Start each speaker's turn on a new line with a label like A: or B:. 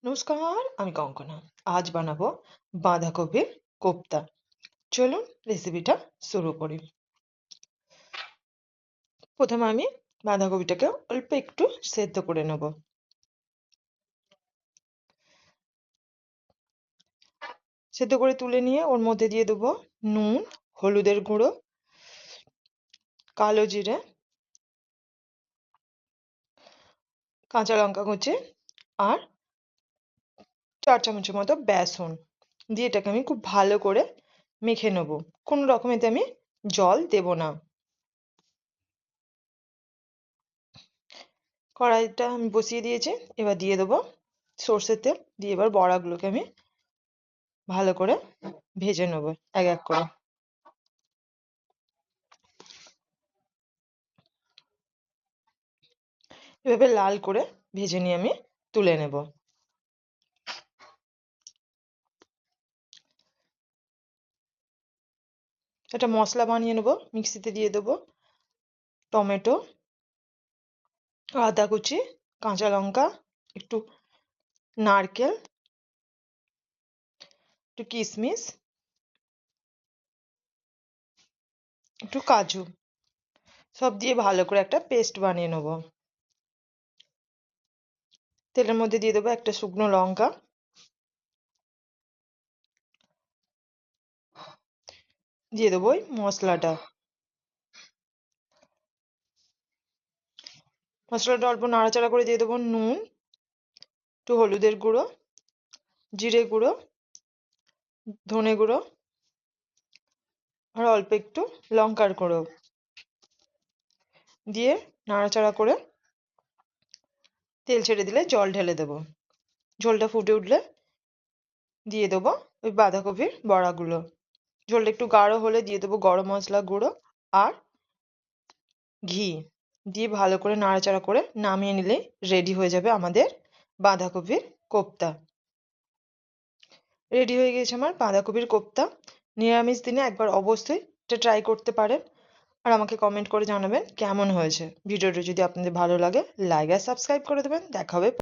A: নমস্কার, আমি কঙ্কনা। আজ বানাবো বাঁধাকপির কোপ্তা। চলুন রেসিপিটা শুরু করি। প্রথমে আমি বাঁধাকপিটাকে অল্প একটু সেদ্ধ করে নেব। সেদ্ধ করে তুলে নিয়ে ওর মধ্যে দিয়ে দেবো নুন, হলুদের গুঁড়ো, কালো জিরে, কাঁচা লঙ্কা কুচি আর 4 চামচের মতো বেসন দিয়ে এটাকে আমি খুব ভালো করে মেখে নেব। কোনো রকম এতে আমি জল দেব না। কড়াইটা আমি বসিয়ে দিয়েছি, এবার দিয়ে দেবো সর্ষের তেল। দিয়ে এবার বড়াগুলোকে আমি ভালো করে ভেজে নেব এক এক করে। এভাবে লাল করে ভেজে নিয়ে আমি তুলে নেব। একটা মশলা বানিয়ে নেব। মিক্সিতে দিয়ে দেবো টমেটো, আদা কুচি, কাঁচা লঙ্কা, একটু নারকেল, একটু কিশমিশ, একটু কাজু, সব দিয়ে ভালো করে একটা পেস্ট বানিয়ে নেব। তেলের মধ্যে দিয়ে দেবো একটা শুকনো লঙ্কা, দিয়ে দেবো ওই মশলাটা। মশলাটা অল্প নাড়াচাড়া করে দিয়ে দেবো নুন, একটু হলুদের গুঁড়ো, জিরে গুঁড়ো, ধনে গুঁড়ো আর অল্প একটু লঙ্কার গুঁড়ো দিয়ে নাড়াচাড়া করে তেল ছেড়ে দিলে জল ঢেলে দেবো। ঝোলটা ফুটে উঠলে দিয়ে দেবো ওই বাঁধাকপির বড়াগুলো। ঝোলটা একটু গাঢ় হলে দিয়ে দেবো গরম মশলা গুঁড়ো আর ঘি দিয়ে ভালো করে নাড়াচাড়া করে নামিয়ে নিলেই রেডি হয়ে যাবে আমাদের বাঁধাকপির কোপ্তা। রেডি হয়ে গেছে আমার বাঁধাকপির কোপ্তা। নিরামিষ দিনে একবার অবশ্যই এটা ট্রাই করতে পারেন আর আমাকে কমেন্ট করে জানাবেন কেমন হয়েছে। ভিডিওটা যদি আপনাদের ভালো লাগে লাইক আর সাবস্ক্রাইব করে দেবেন। দেখা হবে